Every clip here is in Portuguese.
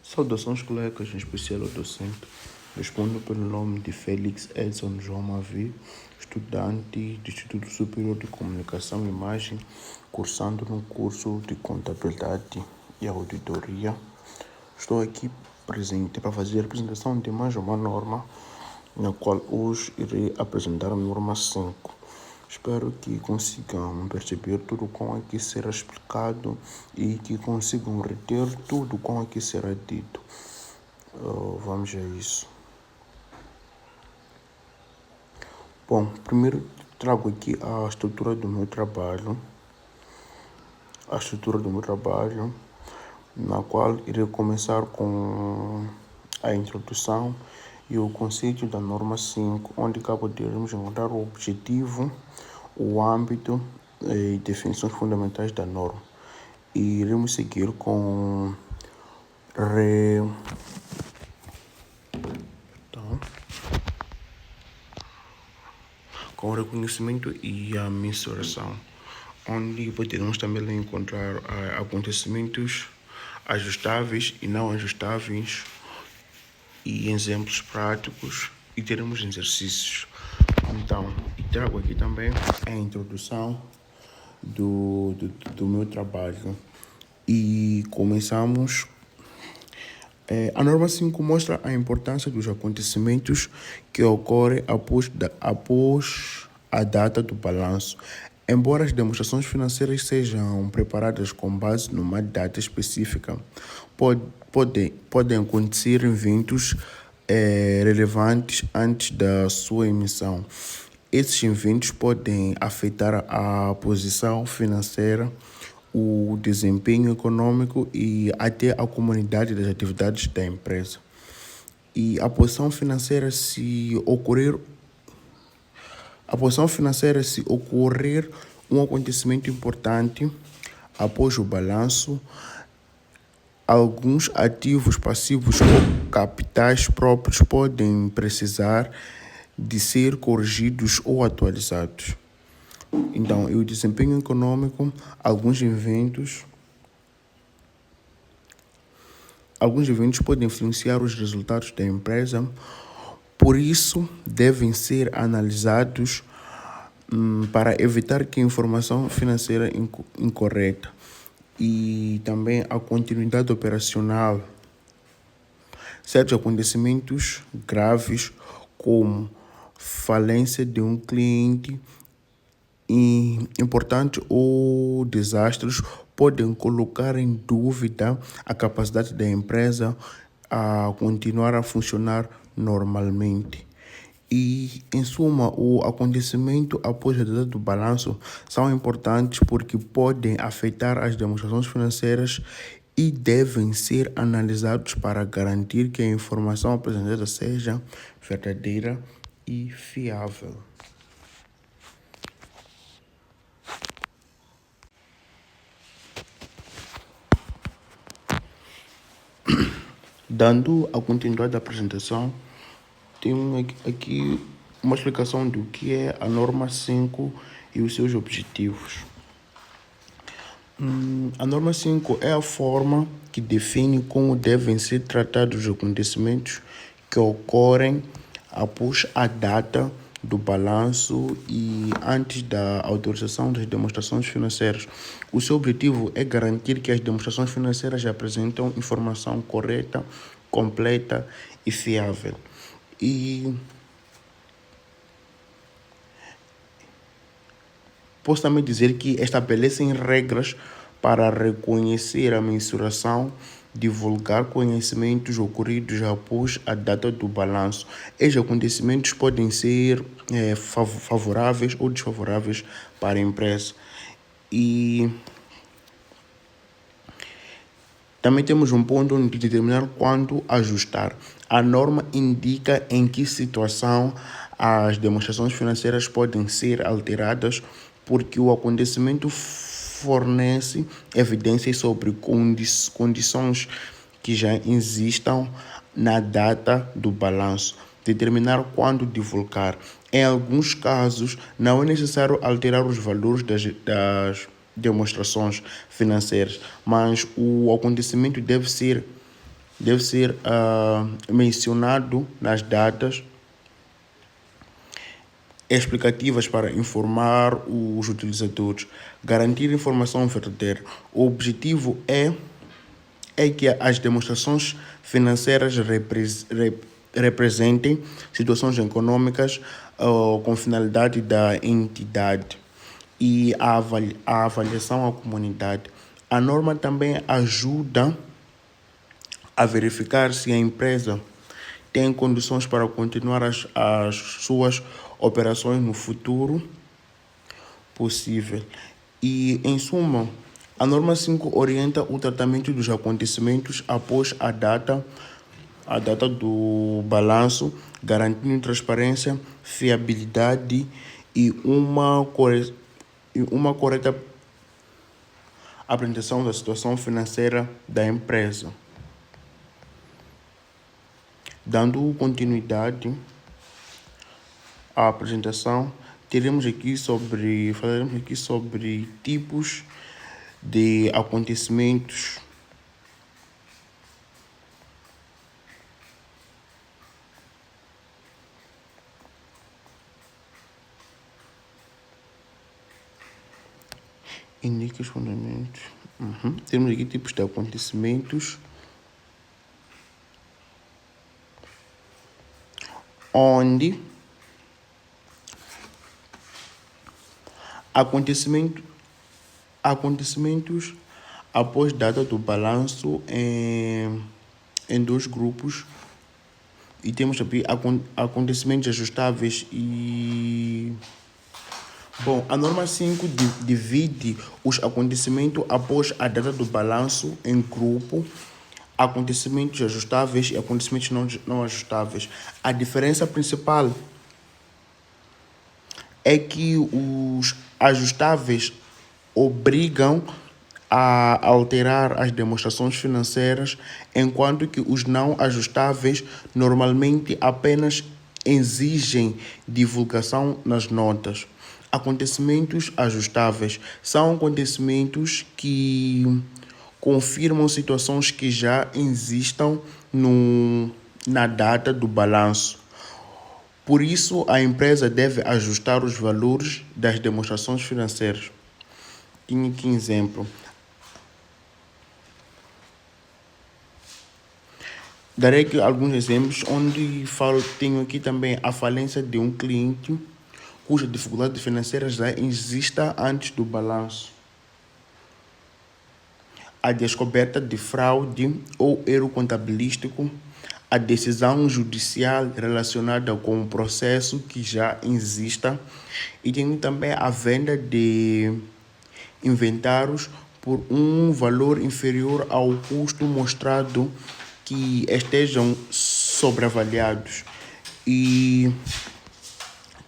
Saudações, colegas, em especial ao docente. Respondo pelo nome de Félix Edson João Mavi, estudante do Instituto Superior de Comunicação e Imagem, cursando no curso de Contabilidade e Auditoria. Estou aqui presente para fazer a apresentação de mais uma norma, na qual hoje irei apresentar a norma 5. Espero que consigam perceber tudo com aqui será explicado e que consigam reter tudo com aqui será dito. Vamos a isso. Bom, primeiro trago aqui a estrutura do meu trabalho. Na qual irei começar com a introdução e o conceito da norma 5, onde cá poderemos encontrar o objetivo, o âmbito e definições fundamentais da norma. E iremos seguir com o reconhecimento e a mensuração, onde poderemos também encontrar acontecimentos ajustáveis e não ajustáveis e exemplos práticos, e teremos exercícios. Então, trago aqui também a introdução do meu trabalho e começamos. A norma 5 mostra a importância dos acontecimentos que ocorrem após a data do balanço. Embora as demonstrações financeiras sejam preparadas com base numa data específica, podem acontecer eventos relevantes antes da sua emissão. Esses eventos podem afetar a posição financeira, o desempenho econômico e até a comunidade das atividades da empresa. E a posição financeira, se ocorrer um acontecimento importante após o balanço, alguns ativos passivos ou capitais próprios podem precisar de ser corrigidos ou atualizados. Então, e o desempenho econômico, alguns eventos podem influenciar os resultados da empresa, por isso devem ser analisados para evitar que a informação financeira incorreta e também a continuidade operacional. Certos acontecimentos graves, como falência de um cliente importante ou desastres, podem colocar em dúvida a capacidade da empresa a continuar a funcionar normalmente. E, em suma, o acontecimento após a data do balanço são importantes porque podem afetar as demonstrações financeiras e devem ser analisados para garantir que a informação apresentada seja verdadeira e fiável. Dando a continuidade da apresentação, temos aqui uma explicação do que é a norma 5 e os seus objetivos. A norma 5 é a forma que define como devem ser tratados os acontecimentos que ocorrem após a data do balanço e antes da autorização das demonstrações financeiras. O seu objetivo é garantir que as demonstrações financeiras apresentam informação correta, completa e fiável. E posso também dizer que estabelecem regras para reconhecer a mensuração, divulgar conhecimentos ocorridos após a data do balanço. Estes acontecimentos podem ser favoráveis ou desfavoráveis para a empresa. E também temos um ponto de determinar quando ajustar. A norma indica em que situação as demonstrações financeiras podem ser alteradas, porque o acontecimento fornece evidências sobre condições que já existam na data do balanço. Determinar quando divulgar. Em alguns casos, não é necessário alterar os valores das demonstrações financeiras, mas o acontecimento deve ser deve ser mencionado nas datas explicativas para informar os utilizadores, garantir informação verdadeira. O objetivo é que as demonstrações financeiras representem situações econômicas com finalidade da entidade e a avaliação à comunidade. A norma também ajuda a verificar se a empresa tem condições para continuar as suas operações no futuro possível. E, em suma, a norma 5 orienta o tratamento dos acontecimentos após a data do balanço, garantindo transparência, fiabilidade e uma correta apresentação da situação financeira da empresa. Dando continuidade à apresentação, falaremos aqui sobre tipos de acontecimentos. Indica os fundamentos. Temos aqui tipos de acontecimentos onde acontecimentos após data do balanço em dois grupos, e temos também acontecimentos ajustáveis e... Bom, a norma 5 divide os acontecimentos após a data do balanço em grupo, acontecimentos ajustáveis e acontecimentos não ajustáveis. A diferença principal é que os ajustáveis obrigam a alterar as demonstrações financeiras, enquanto que os não ajustáveis normalmente apenas exigem divulgação nas notas. Acontecimentos ajustáveis são acontecimentos que confirmam situações que já existam na data do balanço. Por isso, a empresa deve ajustar os valores das demonstrações financeiras. Tenho aqui um exemplo. Darei aqui alguns exemplos onde tenho aqui também a falência de um cliente cuja dificuldade financeira já exista antes do balanço. A descoberta de fraude ou erro contabilístico, a decisão judicial relacionada com o processo que já exista, e tem também a venda de inventários por um valor inferior ao custo mostrado que estejam sobreavaliados. E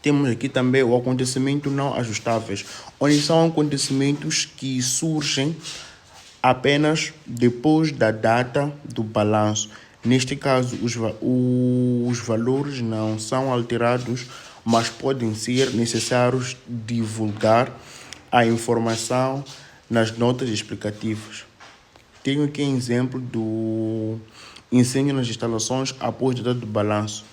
temos aqui também o acontecimento não ajustáveis, onde são acontecimentos que surgem apenas depois da data do balanço. Neste caso, os valores não são alterados, mas podem ser necessários divulgar a informação nas notas explicativas. Tenho aqui um exemplo do incêndio nas instalações após a data do balanço.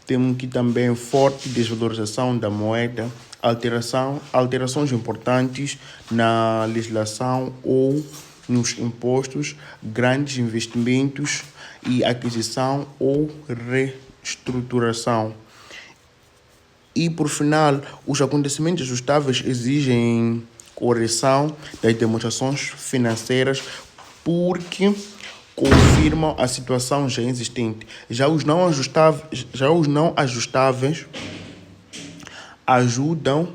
Temos aqui também forte desvalorização da moeda, alterações importantes na legislação ou nos impostos, grandes investimentos e aquisição ou reestruturação. E, por final, os acontecimentos ajustáveis exigem correção das demonstrações financeiras porque confirmam a situação já existente. Já os não ajustáveis ajudam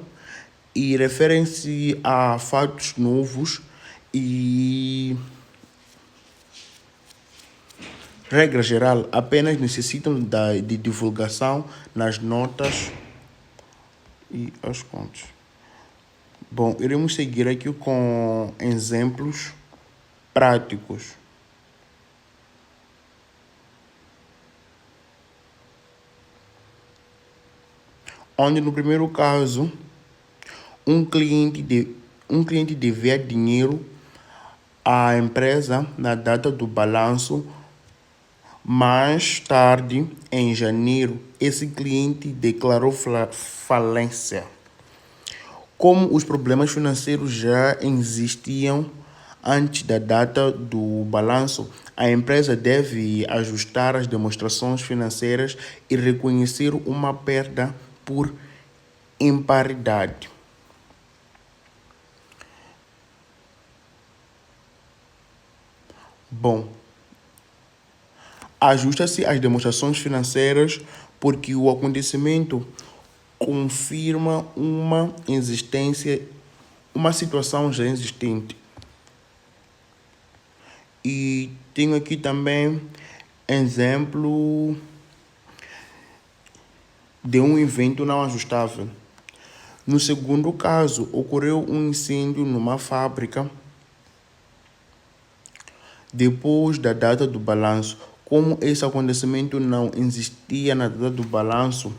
e referem-se a fatos novos e, regra geral, apenas necessitam de divulgação nas notas e as contas. Bom, iremos seguir aqui com exemplos práticos. Onde, no primeiro caso, um cliente devia dinheiro à empresa na data do balanço, Mais tarde, em janeiro, esse cliente declarou falência. Como os problemas financeiros já existiam antes da data do balanço, a empresa deve ajustar as demonstrações financeiras e reconhecer uma perda por imparidade. Bom, ajusta-se as demonstrações financeiras porque o acontecimento confirma uma situação já existente. E tenho aqui também exemplo de um evento não ajustável. No segundo caso, ocorreu um incêndio numa fábrica depois da data do balanço. Como esse acontecimento não existia na data do balanço,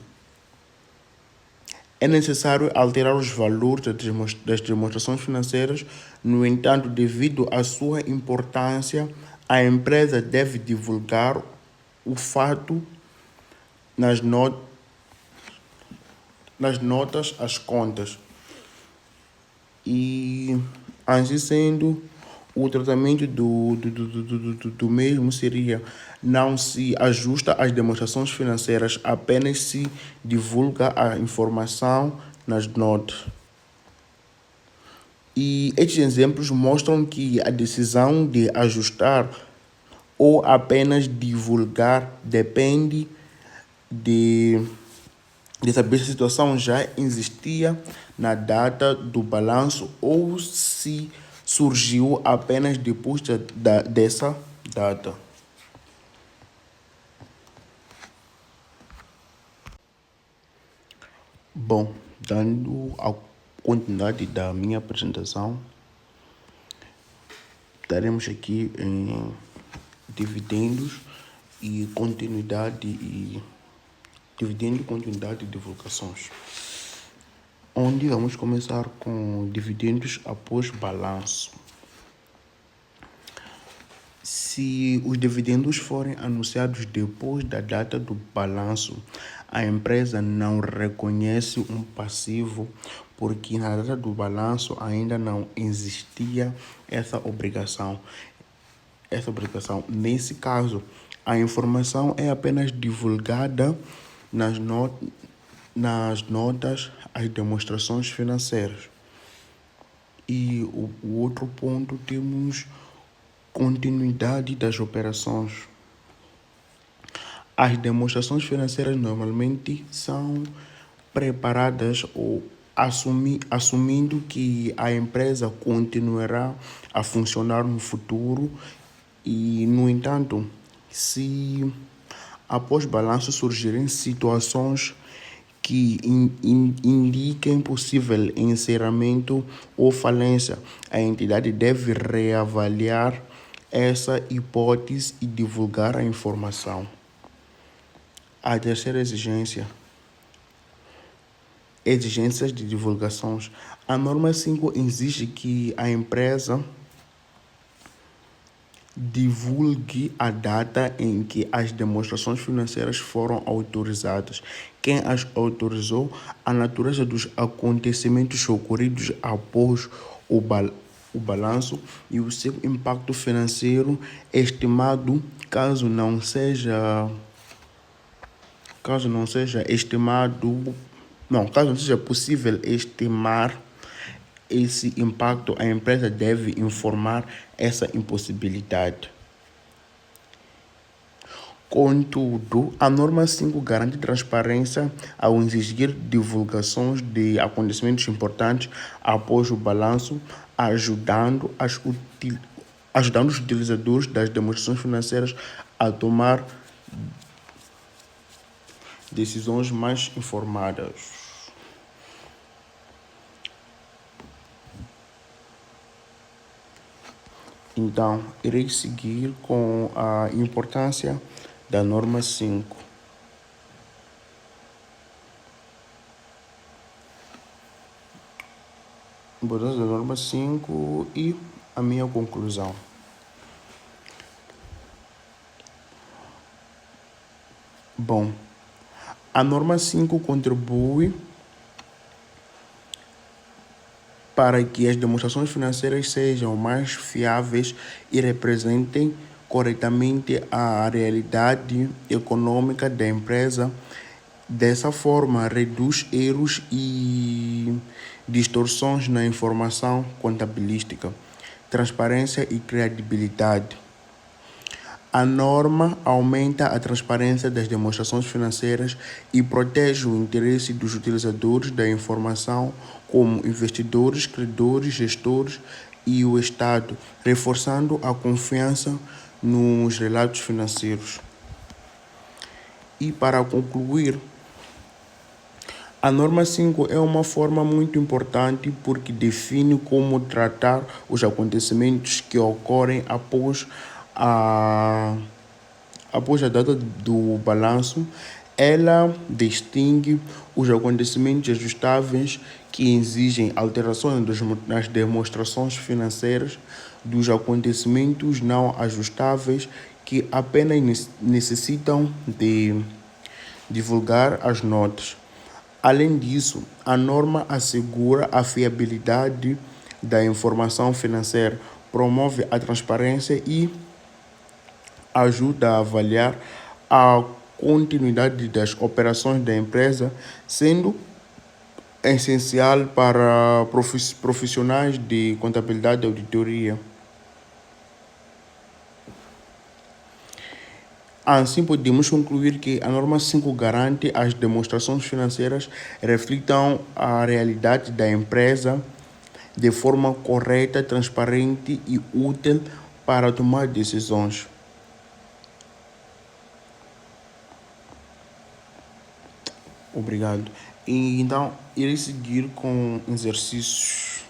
é necessário alterar os valores das demonstrações financeiras. No entanto, devido à sua importância, a empresa deve divulgar o fato nas notas às contas. E, assim sendo, o tratamento do mesmo seria: não se ajusta às demonstrações financeiras, apenas se divulga a informação nas notas. E estes exemplos mostram que a decisão de ajustar ou apenas divulgar depende de saber se a situação já existia na data do balanço ou se surgiu apenas depois dessa data. Bom, dando a continuidade da minha apresentação, daremos aqui em dividendos e continuidade de divulgações, onde vamos começar com dividendos após balanço. Se os dividendos forem anunciados depois da data do balanço, a empresa não reconhece um passivo porque na data do balanço ainda não existia essa obrigação. Nesse caso, a informação é apenas divulgada nas notas às demonstrações financeiras. E o outro ponto, temos continuidade das operações. As demonstrações financeiras normalmente são preparadas ou assumindo que a empresa continuará a funcionar no futuro. E, no entanto, se após balanço surgirem situações que indiquem possível encerramento ou falência, a entidade deve reavaliar essa hipótese e divulgar a informação. A terceira exigências de divulgações. A norma 5 exige que a empresa divulgue a data em que as demonstrações financeiras foram autorizadas, quem as autorizou, a natureza dos acontecimentos ocorridos após o balanço e o seu impacto financeiro estimado, caso não seja possível estimar esse impacto, a empresa deve informar essa impossibilidade. Contudo, a norma 5 garante transparência ao exigir divulgações de acontecimentos importantes após o balanço, ajudando os utilizadores das demonstrações financeiras a tomar decisões mais informadas. Então, irei seguir com a importância da norma 5. Importância da norma 5 e a minha conclusão. Bom, a norma 5 contribui para que as demonstrações financeiras sejam mais fiáveis e representem corretamente a realidade econômica da empresa. Dessa forma, reduz erros e distorções na informação contabilística, transparência e credibilidade. A norma aumenta a transparência das demonstrações financeiras e protege o interesse dos utilizadores da informação, como investidores, credores, gestores e o Estado, reforçando a confiança nos relatos financeiros. E para concluir, a norma 5 é uma forma muito importante porque define como tratar os acontecimentos que ocorrem após a data do balanço. Ela distingue os acontecimentos ajustáveis que exigem alterações nas demonstrações financeiras dos acontecimentos não ajustáveis que apenas necessitam de divulgar as notas. Além disso, a norma assegura a fiabilidade da informação financeira, promove a transparência e ajuda a avaliar a continuidade das operações da empresa, sendo essencial para profissionais de contabilidade e auditoria. Assim, podemos concluir que a norma 5 garante as demonstrações financeiras reflitam a realidade da empresa de forma correta, transparente e útil para tomar decisões. Obrigado. E então, irei seguir com exercícios.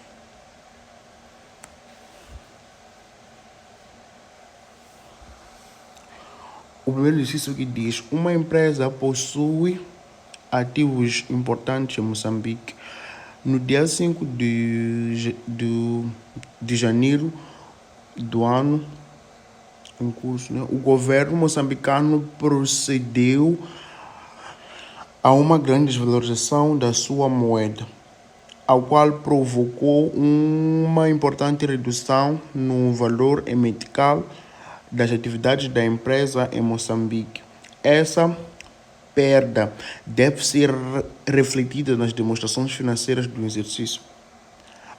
O primeiro exercício que diz: uma empresa possui ativos importantes em Moçambique. No dia 5 de janeiro do ano em curso, né, o governo moçambicano procedeu a uma grande desvalorização da sua moeda, ao qual provocou uma importante redução no valor emercado das atividades da empresa em Moçambique. Essa perda deve ser refletida nas demonstrações financeiras do exercício,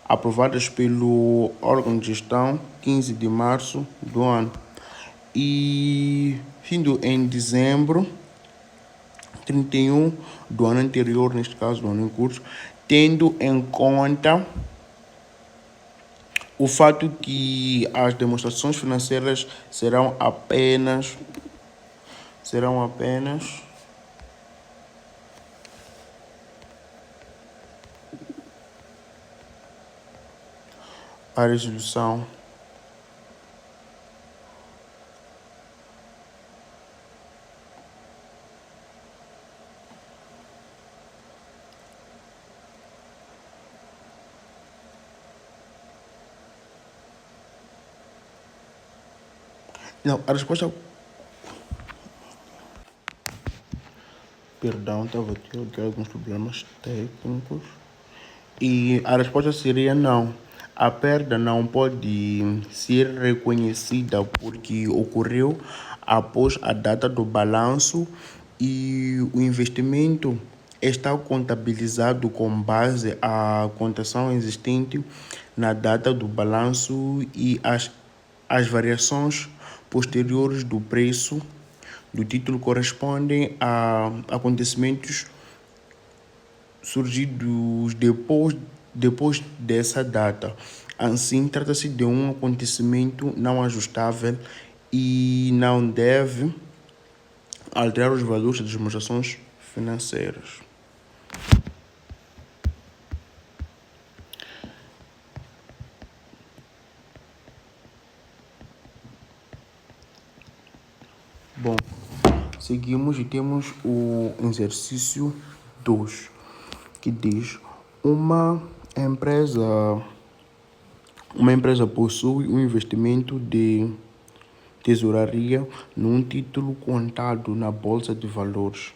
aprovadas pelo órgão de gestão 15 de março do ano e findo em dezembro 31 do ano anterior, neste caso do ano em curso, tendo em conta o fato que as demonstrações financeiras serão apenas a resolução não, a resposta. Perdão, estava aqui alguns problemas técnicos. E a resposta seria não. A perda não pode ser reconhecida porque ocorreu após a data do balanço e o investimento está contabilizado com base à cotação existente na data do balanço e as variações posteriores do preço do título correspondem a acontecimentos surgidos depois dessa data. Assim, trata-se de um acontecimento não ajustável e não deve alterar os valores das demonstrações financeiras. Bom, seguimos e temos o exercício 2, que diz: uma empresa possui um investimento de tesouraria num título contado na Bolsa de Valores,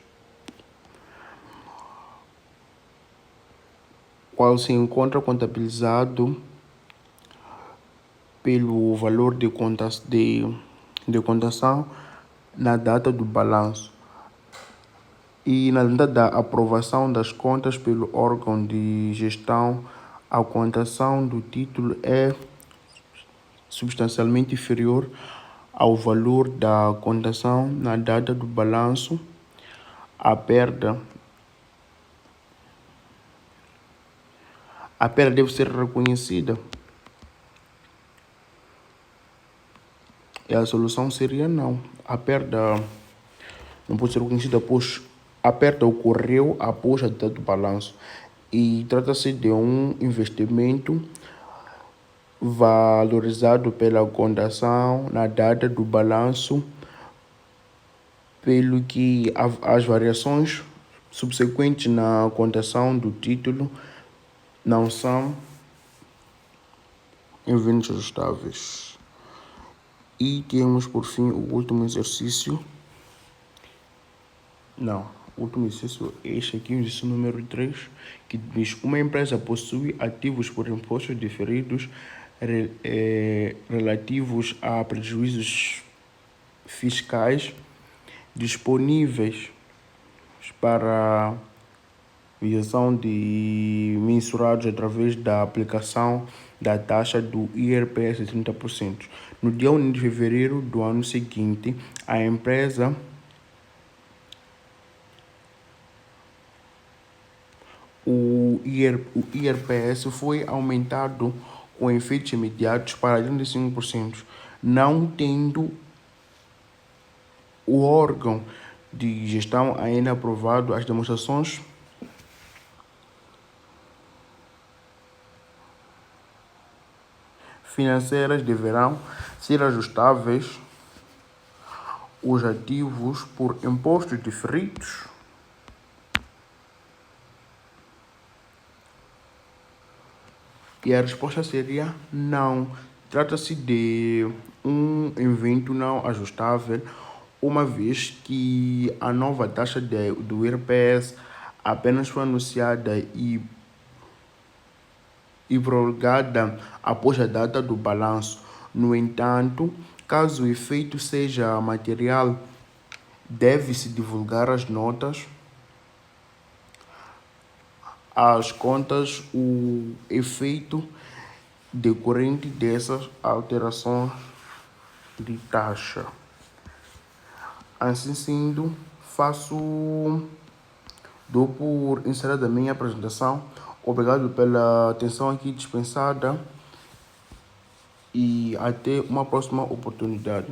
qual se encontra contabilizado pelo valor de contação na data do balanço e na data da aprovação das contas pelo órgão de gestão. A contação do título é substancialmente inferior ao valor da contação na data do balanço. A perda deve ser reconhecida. E a solução seria não. A perda não pode ser reconhecida, pois a perda ocorreu após a data do balanço e trata-se de um investimento valorizado pela contação na data do balanço, pelo que as variações subsequentes na contação do título não são eventos ajustáveis. E temos, por fim, o último exercício. O último exercício é este aqui, o exercício número 3, que diz: uma empresa possui ativos por impostos diferidos relativos a prejuízos fiscais disponíveis para isenção de mensurados através da aplicação da taxa do IRPS de 30%. No dia 1 de fevereiro do ano seguinte, a empresa o IRPS foi aumentado com efeitos imediatos para 35%, não tendo o órgão de gestão ainda aprovado. As demonstrações financeiras deverão ser ajustáveis. Os ativos por impostos diferidos e a resposta seria não. Trata-se de um evento não ajustável, uma vez que a nova taxa do IRPS apenas foi anunciada e prorrogada após a data do balanço. No entanto, caso o efeito seja material, deve-se divulgar as notas às contas o efeito decorrente dessas alterações de taxa. Assim sendo, dou por encerrada a minha apresentação. Obrigado pela atenção aqui dispensada e até uma próxima oportunidade.